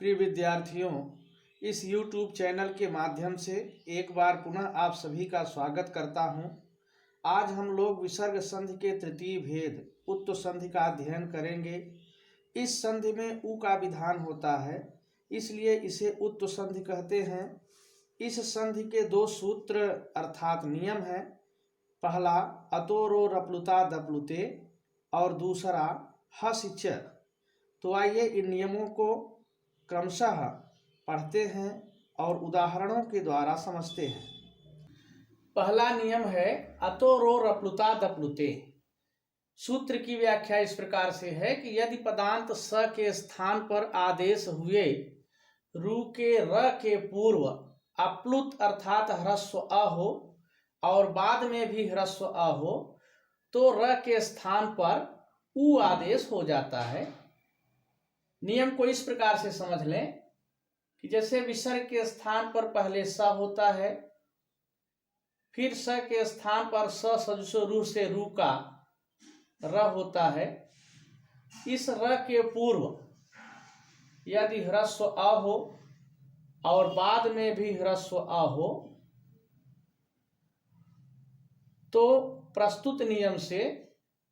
प्रिय विद्यार्थियों, इस YouTube चैनल के माध्यम से एक बार पुनः आप सभी का स्वागत करता हूं। आज हम लोग विसर्ग संधि के तृतीय भेद उत्त संधि का अध्ययन करेंगे। इस संधि में उ का विधान होता है, इसलिए इसे उत्त संधि कहते हैं। इस संधि के दो सूत्र अर्थात नियम हैं। पहला अतो रो रप्लुता दप्लुते और दूसरा हस च। तो आइए इन नियमों को क्रमशः पढ़ते हैं और उदाहरणों के द्वारा समझते हैं। पहला नियम है अतो रो रप्लुता दप्लुते। सूत्र की व्याख्या इस प्रकार से है कि यदि पदांत स के स्थान पर आदेश हुए रु के र के पूर्व अप्लुत अर्थात ह्रस्व अ हो और बाद में भी ह्रस्व अ हो तो र के स्थान पर उ आदेश हो जाता है। नियम को इस प्रकार से समझ लें कि जैसे विसर्ग के स्थान पर पहले स होता है, फिर स के स्थान पर स सजुषो रू से रू का र होता है। इस र के पूर्व यदि ह्रस्व अ हो और बाद में भी ह्रस्व अ हो तो प्रस्तुत नियम से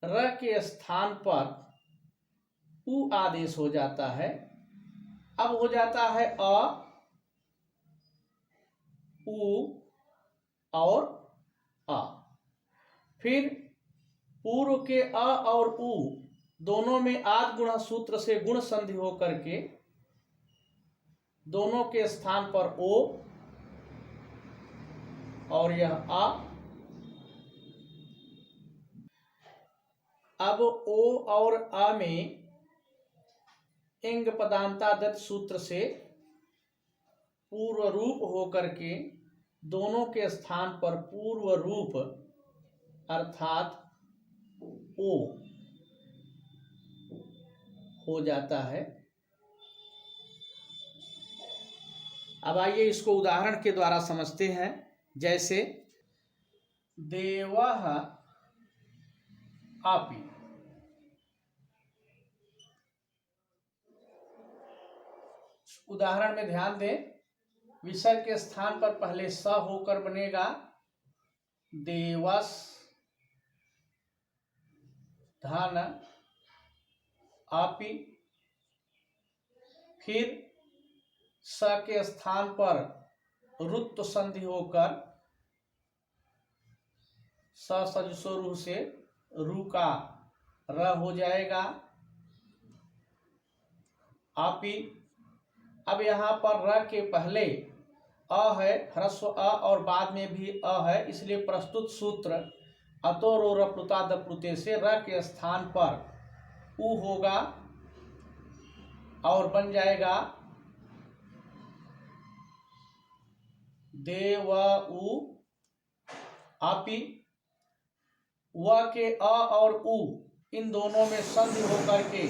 र के स्थान पर उ आदेश हो जाता है। अब हो जाता है अ, उ और अ। फिर पूर्व के अ और उ दोनों में आद गुणा सूत्र से गुण संधि होकर के दोनों के स्थान पर ओ और यह अ। अब ओ और अ में इंग पदांतादत सूत्र से पूर्व रूप होकर के दोनों के स्थान पर पूर्व रूप अर्थात ओ हो जाता है। अब आइए इसको उदाहरण के द्वारा समझते हैं। जैसे देवः अपि। उदाहरण में ध्यान दें, विसर्ग के स्थान पर पहले स होकर बनेगा देवस धन अपि। फिर स के स्थान पर रुत्व संधि होकर स सजुषो रू से रू का र हो जाएगा अपि। अब यहाँ पर र के पहले अ है, ह्रस्व अ और बाद में भी अ है, इसलिए प्रस्तुत सूत्र अतो रो रप्लुता दप्लुते से र के स्थान पर उ होगा और बन जाएगा देव उ अपि। व के अ और उ इन दोनों में संधि होकर के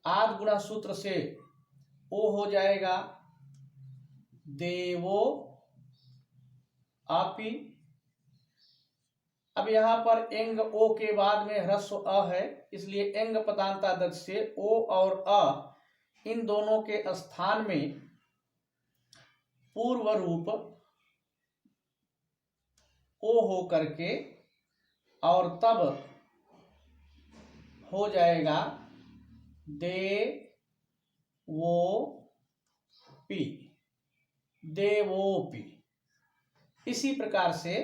आद गुणा सूत्र से ओ हो जाएगा देवो अपि। अब यहाँ पर एंग ओ के बाद में ह्रस्व अ है, इसलिए एंग पदांतादत से ओ और अ इन दोनों के स्थान में पूर्व रूप ओ हो करके और तब हो जाएगा दे वो पी, देवोपि। इसी प्रकार से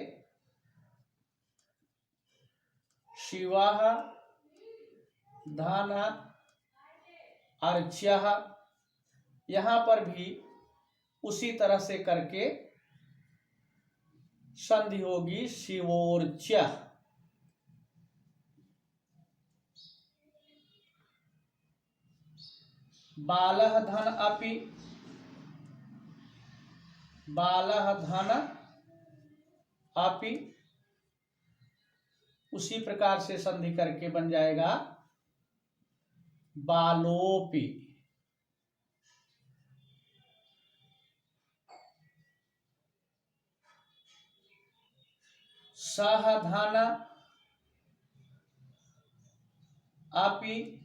शिवः धन अर्च्यः, यहाँ पर भी उसी तरह से करके संधि होगी शिवोर्च्यः। बालः धन अपि, बालः धन अपि। उसी प्रकार से संधि करके बन जाएगा बालोपि। सह धन अपि,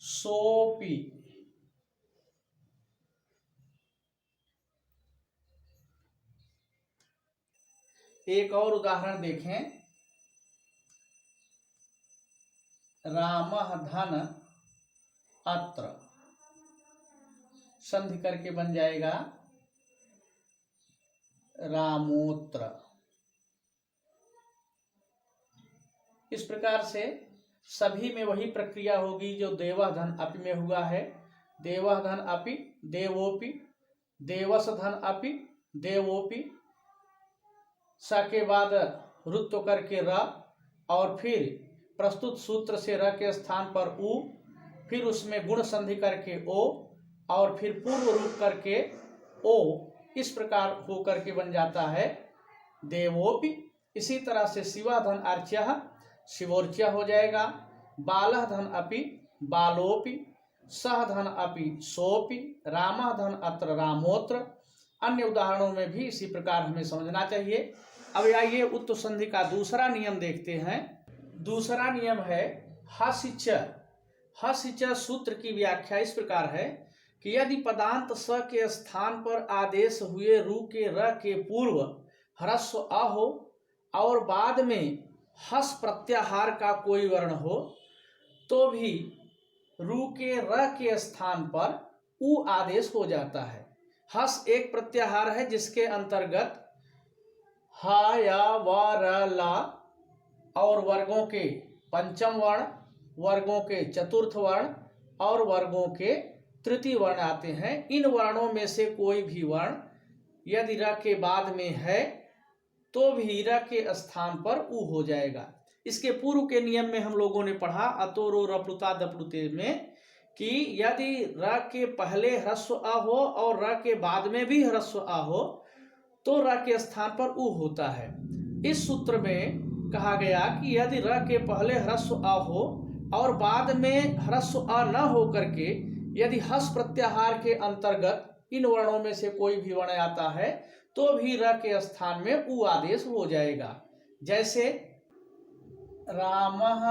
सोपी। एक और उदाहरण देखें, रामः धन अत्र, संधि करके बन जाएगा रामोत्र। इस प्रकार से सभी में वही प्रक्रिया होगी जो देवः धन अपि में हुआ है। देवः धन अपि, देवोपि, देवस धन अपि, देवोपि, स के बाद रुत्व करके र, और फिर प्रस्तुत सूत्र से र के स्थान पर उ, फिर उसमें गुण संधि करके ओ, और फिर पूर्व रूप करके ओ, इस प्रकार हो करके बन जाता है देवोपि। इसी तरह से शिवा धन अर्च्यः, शिवोर्च्य हो जाएगा। बालः धन अपि, बालोपि, सह धन अपि, सोपि, रामः धन अत्र, रामोत्र। अन्य उदाहरणों में भी इसी प्रकार हमें समझना चाहिए। अब आइए उत्तु संधि का दूसरा नियम देखते हैं। दूसरा नियम है हसि च। हसि च सूत्र की व्याख्या इस प्रकार है कि यदि पदांत स के स्थान पर आदेश हुए रु के र के पूर्व ह्रस्व अ हो और बाद में हस प्रत्याहार का कोई वर्ण हो, तो भी रु के र के स्थान पर उ आदेश हो जाता है। हस एक प्रत्याहार है जिसके अंतर्गत ह, या, व, र, ला और वर्गों के पंचम वर्ण, वर्गों के चतुर्थ वर्ण और वर्गों के तृतीय वर्ण आते हैं। इन वर्णों में से कोई भी वर्ण यदि र के बाद में है तो भी र के स्थान पर उ हो जाएगा। इसके पूर्व के नियम में हम लोगों ने पढ़ा अतो रो रप्लुता दप्लुते में कि यदि र के पहले ह्रस्व अ हो और र के बाद में भी ह्रस्व अ हो तो र के स्थान पर उ होता है। इस सूत्र में कहा गया कि यदि र के पहले ह्रस्व अ हो और बाद में ह्रस्व अ न हो करके यदि हस प्रत्याहार के अंतर्गत इन वर्णों में से कोई भी वर्ण आता है तो भी र के स्थान में उ आदेश हो जाएगा। जैसे रामः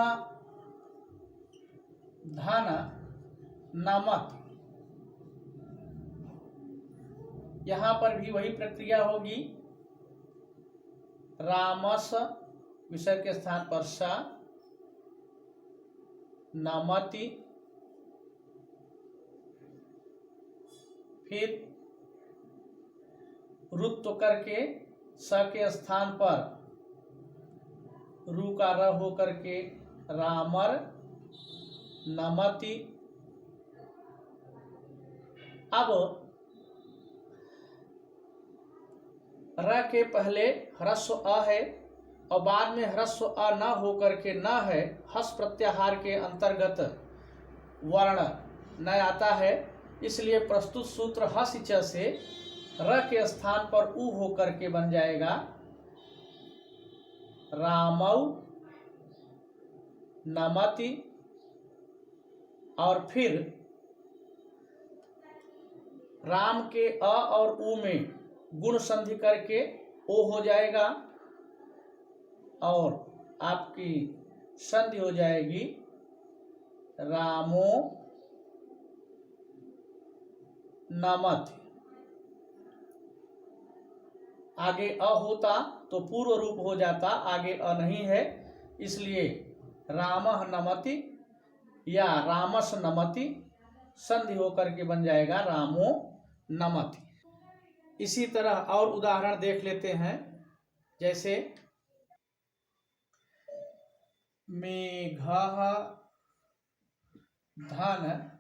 धन नमति, यहां पर भी वही प्रक्रिया होगी। रामस विसर्ग के स्थान पर स, नमति, फिर रुत्व करके स के स्थान पर रू का र हो करके रामर, नमति। अब र के पहले ह्रस्व अ है और बाद में ह्रस्व अ न हो करके न है, हस प्रत्याहार के अंतर्गत वर्ण न आता है, इसलिए प्रस्तुत सूत्र हसि च से र के स्थान पर उ हो करके बन जाएगा रामौ नमति, और फिर राम के अ और उ में गुण संधि करके ओ हो जाएगा और आपकी संधि हो जाएगी रामो नमति। आगे अ होता तो पूर्व रूप हो जाता, आगे अ नहीं है, इसलिए रामः नमति या रामस नमति संधि होकर के बन जाएगा रामो नमति। इसी तरह और उदाहरण देख लेते हैं। जैसे मेघः धन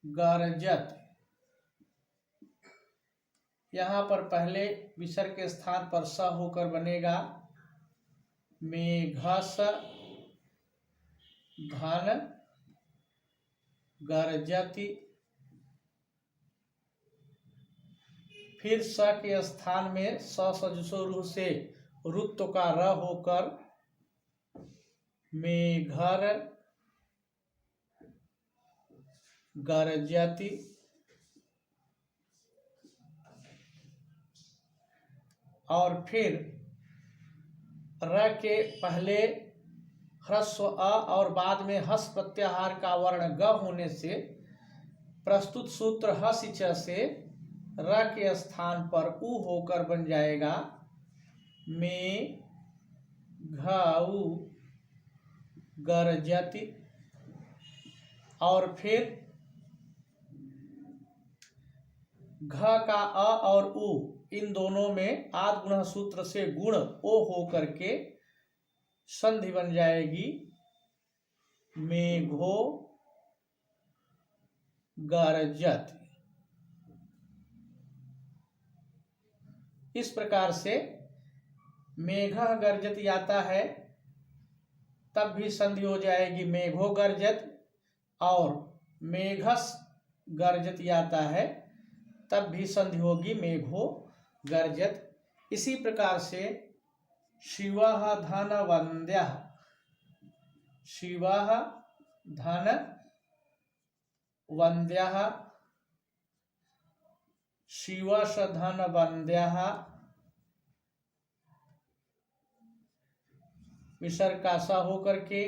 गर्जत, यहाँ पर पहले विसर्ग के स्थान पर स होकर बनेगा मेघस धन गर्जति, फिर स के स्थान में स सजुषो रूह से रुत्व का र होकर मेघर गर्जति, और फिर र के पहले ह्रस्व अ और बाद में हस प्रत्याहार का वर्ण ग होने से प्रस्तुत सूत्र हस च से र के स्थान पर उ होकर बन जाएगा में घऊ गर्जति। और फिर घ का अ और उ इन दोनों में आद गुण सूत्र से गुण ओ हो करके संधि बन जाएगी मेघो गर्जत। इस प्रकार से मेघ गर्जत आता है तब भी संधि हो जाएगी मेघो गर्जत, और मेघस गर्जत आता है तब भी संधि होगी मेघो गर्जत। इसी प्रकार से शिवः धन वन्द्यः, शिवः धन वन्द्यः, शिवश धन वन्द्यः, विसर्ग का सा होकर के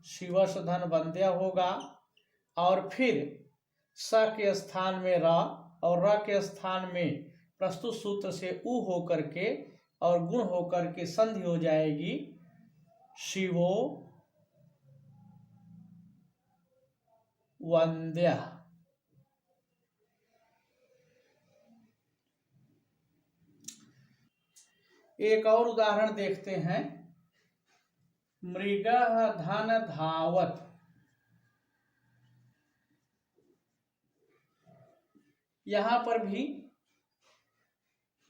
शिवश धन वन्द्य होगा। और फिर स के स्थान में र और र के स्थान में प्रस्तुत सूत्र से उ होकर के और गुण होकर के संधि हो जाएगी शिवो वन्द्य। एक और उदाहरण देखते हैं, मृगः धन धावत। यहां पर भी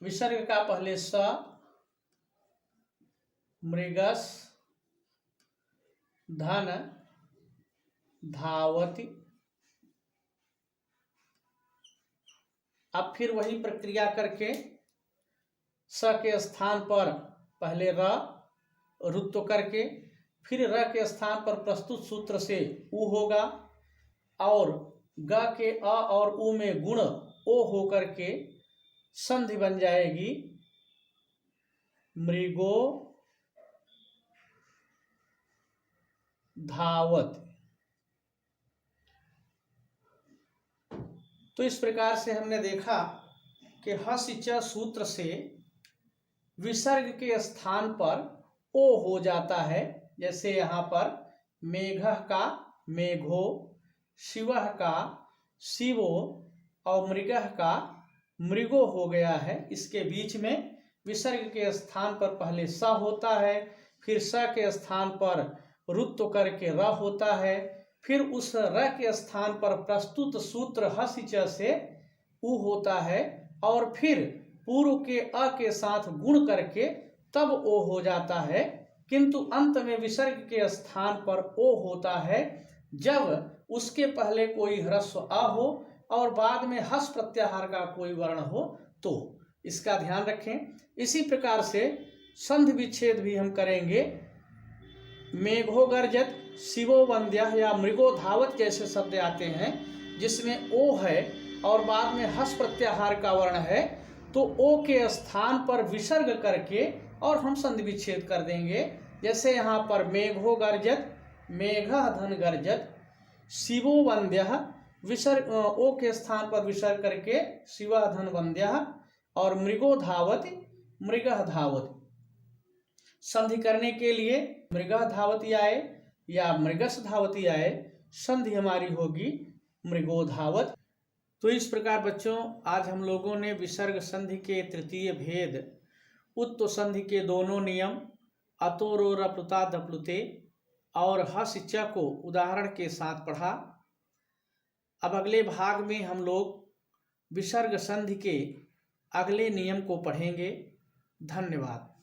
विसर्ग का पहले स, मृगस धन धावति। अब फिर वही प्रक्रिया करके स के स्थान पर पहले र रुत्व करके फिर र के स्थान पर प्रस्तुत सूत्र से उ होगा, और ग के अ और उ में गुण ओ होकर के संधि बन जाएगी मृगो धावत। तो इस प्रकार से हमने देखा कि हस च सूत्र से विसर्ग के स्थान पर ओ हो जाता है। जैसे यहाँ पर मेघः का मेघो, शिवः का शिवो और मृगः का मृगो हो गया है। इसके बीच में विसर्ग के स्थान पर पहले स होता है, फिर स के स्थान पर रुत्व करके र होता है, फिर उस र के स्थान पर प्रस्तुत सूत्र हस च से उ होता है, और फिर पूर्व के अ के साथ गुण करके तब ओ हो जाता है। किंतु अंत में विसर्ग के स्थान पर ओ होता है जब उसके पहले कोई ह्रस्व अ हो और बाद में हस प्रत्याहार का कोई वर्ण हो तो। इसका ध्यान रखें। इसी प्रकार से संधि विच्छेद भी हम करेंगे। मेघो गर्जत, शिवो वन्द्यः या मृगो धावत जैसे शब्द आते हैं जिसमें ओ है और बाद में हस प्रत्याहार का वर्ण है, तो ओ के स्थान पर विसर्ग करके और हम संधि विच्छेद कर देंगे। जैसे यहाँ पर मेघो गर्जत, मेघः धन गर्जत, शिवो वन्द्यः, विसर्ग ओ के स्थान पर विसर्ग करके शिवः धन वन्द्यः, और मृगो धावति, मृगः धावति। संधि करने के लिए मृगः धावति आए या मृगस धावति आए, संधि हमारी होगी मृगो धावत। तो इस प्रकार बच्चों आज हम लोगों ने विसर्ग संधि के तृतीय भेद, उत्तो संधि के दोनों नियम अतो रो रप्लुता दप्लुते और हस च को उदाहरण के साथ पढ़ा। अब अगले भाग में हम लोग विसर्ग संधि के अगले नियम को पढ़ेंगे। धन्यवाद।